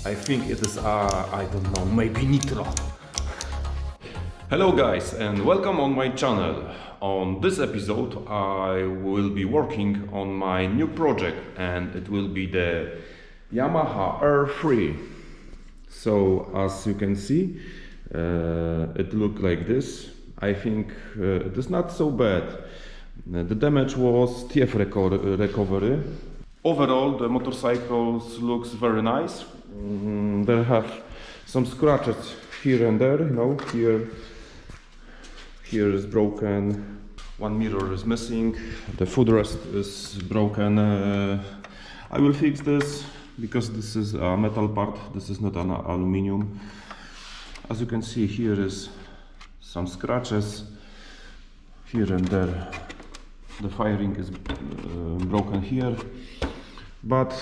I think it is, I don't know, maybe nitro. Hello guys and welcome on my channel. On this episode I will be working on my new project and it will be the Yamaha R3. So as you can see, it looks like this. I think it is not so bad. The damage was TF recovery. Overall the motorcycle looks very nice. There have some scratches here and there, you know, here is broken, one mirror is missing, the footrest is broken. I will fix this because this is a metal part, this is not an aluminium. As you can see, here is some scratches here and there. The firing is broken here, but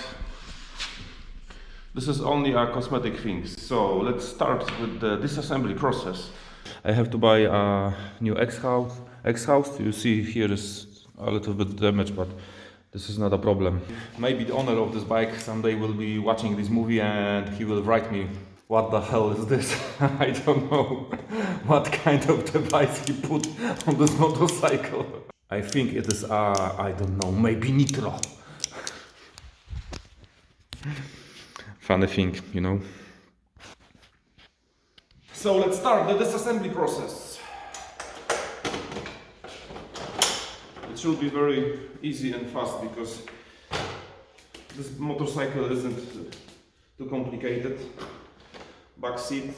this is only a cosmetic thing. So let's start with the disassembly process. I have to buy a new X-house. You see here is a little bit damaged, but this is not a problem. Maybe the owner of this bike someday will be watching this movie and he will write me, what the hell is this? I don't know what kind of device he put on this motorcycle. I think it is, I don't know, maybe nitro. Funny thing, you know. So let's start the disassembly process. It should be very easy and fast because this motorcycle isn't too complicated. Back seat.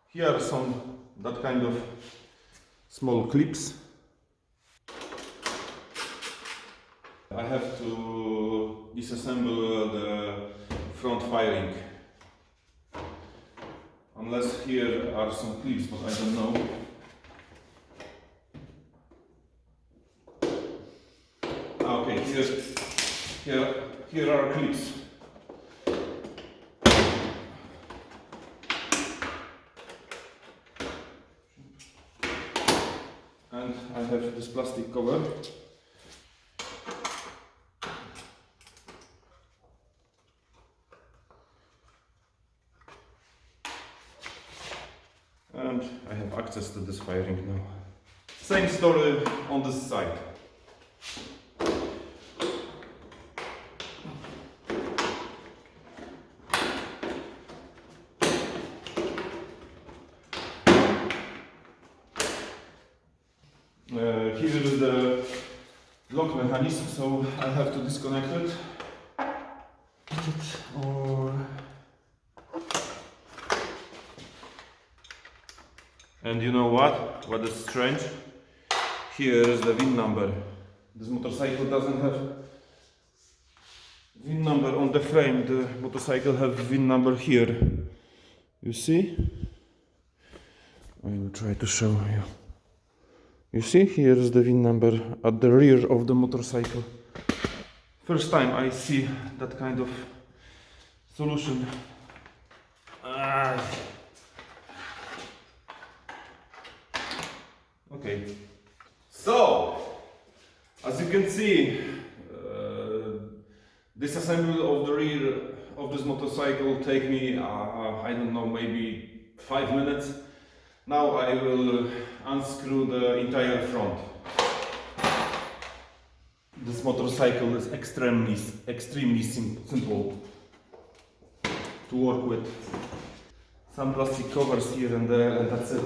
Here are some that kind of small clips. I have to disassemble the front fairing. Unless here are some clips, but I don't know. Okay, here are clips. And I have this plastic cover. And I have access to this fairing now. Same story on this side. Here is the lock mechanism, so I have to disconnect it. And you know what? What is strange? Here is the VIN number. This motorcycle doesn't have VIN number on the frame. The motorcycle has VIN number here. You see? I will try to show you. You see, here is the VIN number at the rear of the motorcycle. First time I see that kind of solution. Okay. So, as you can see, disassembly of the rear of this motorcycle take me, I don't know, maybe 5 minutes. Now I will unscrew the entire front. This motorcycle is extremely simple to work with. Some plastic covers here and there, and that's it.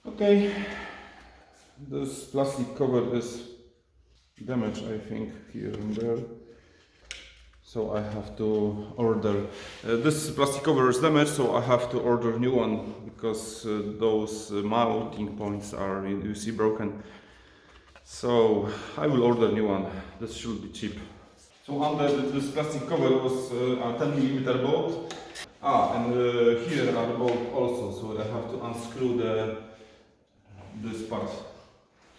Okay, this plastic cover is damaged, I think, here and there. So I have to order. This plastic cover is damaged, so I have to order a new one because those mounting points are, you see, broken. So I will order a new one. This should be cheap. So under this plastic cover was a 10mm bolt. And here are bolt also, so I have to unscrew this part.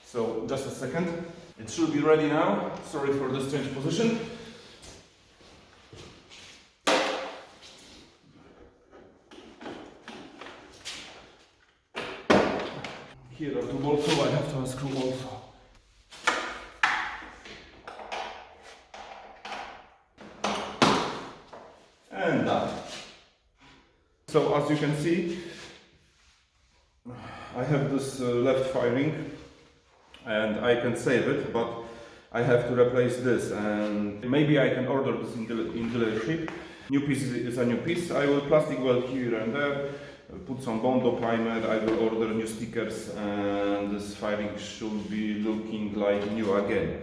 So just a second. It should be ready now. Sorry for the strange position. Here are two bolts, so I have to unscrew also. And done. So as you can see, I have this left firing and I can save it, but I have to replace this, and maybe I can order this in dealership. New piece is a new piece. I will plastic weld here and there, put some Bondo primer, I will order new stickers, and this firing should be looking like new again.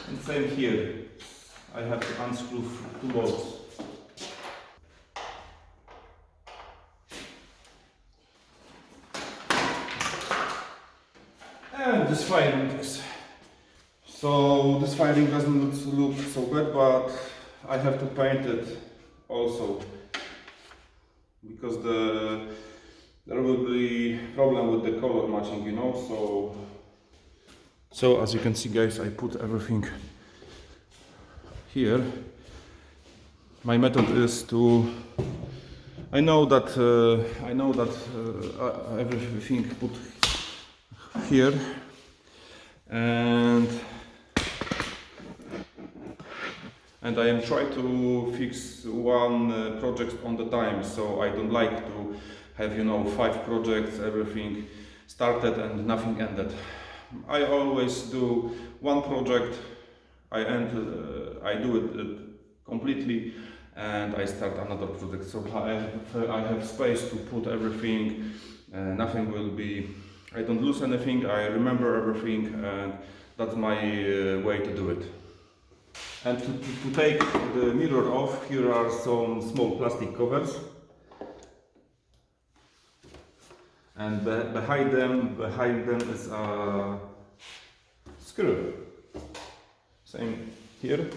And same here, I have to unscrew two bolts. And this firing is. So this firing doesn't look so bad, but I have to paint it also, because there will be problem with the color matching, you know. So as you can see, guys, I put everything here. My method is to. I know that everything put here, and I am trying to fix one project on the time, so I don't like to have, you know, 5 projects, everything started and nothing ended. I always do one project, I do it completely, and I start another project. So I have space to put everything, nothing will be. I don't lose anything, I remember everything, and that's my way to do it. And to take the mirror off, here are some small plastic covers. And behind them is a screw. Same here.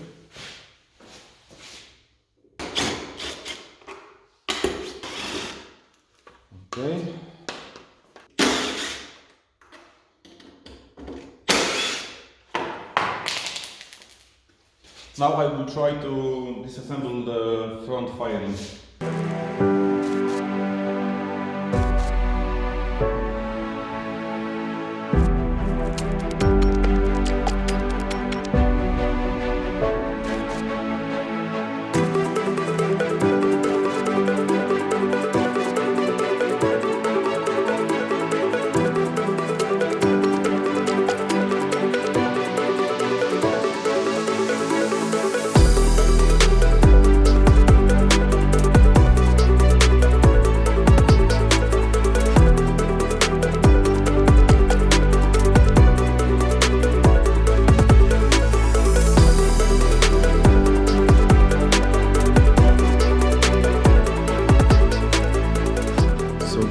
Okay. Now I will try to disassemble the front firing.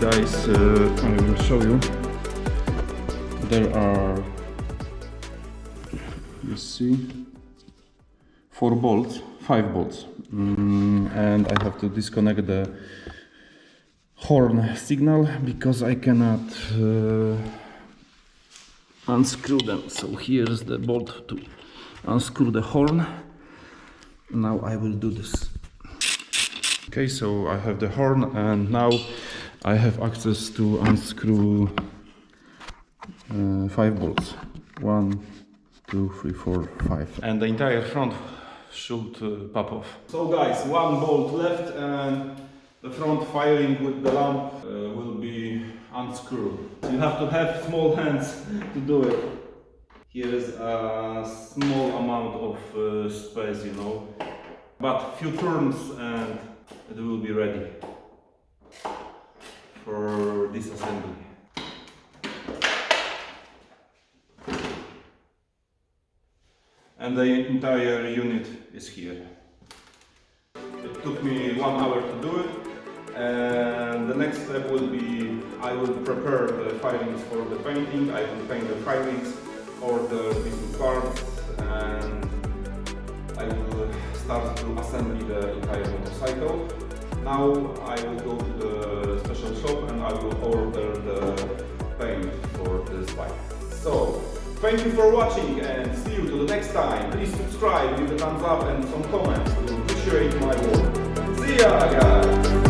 Guys, I will show you. There are, you see, 5 bolts, and I have to disconnect the horn signal because I cannot unscrew them. So here is the bolt to unscrew the horn. Now I will do this. Okay, so I have the horn, and now I have access to unscrew 5 bolts. 1, 2, 3, 4, 5. And the entire front should pop off. So guys, 1 bolt left, and the front firing with the lamp will be unscrewed. You have to have small hands to do it. Here is a small amount of space, you know. But few turns and it will be ready for disassembly. And the entire unit is here. It took me 1 hour to do it, And the next step will be I will prepare the firings for the painting. I will paint the firings, order different parts, and I will start to assemble the entire motorcycle. Now I will go to the special shop and I will order the paint for this bike. So, thank you for watching and see you to the next time. Please subscribe, leave a thumbs up and some comments to appreciate my work. See ya guys!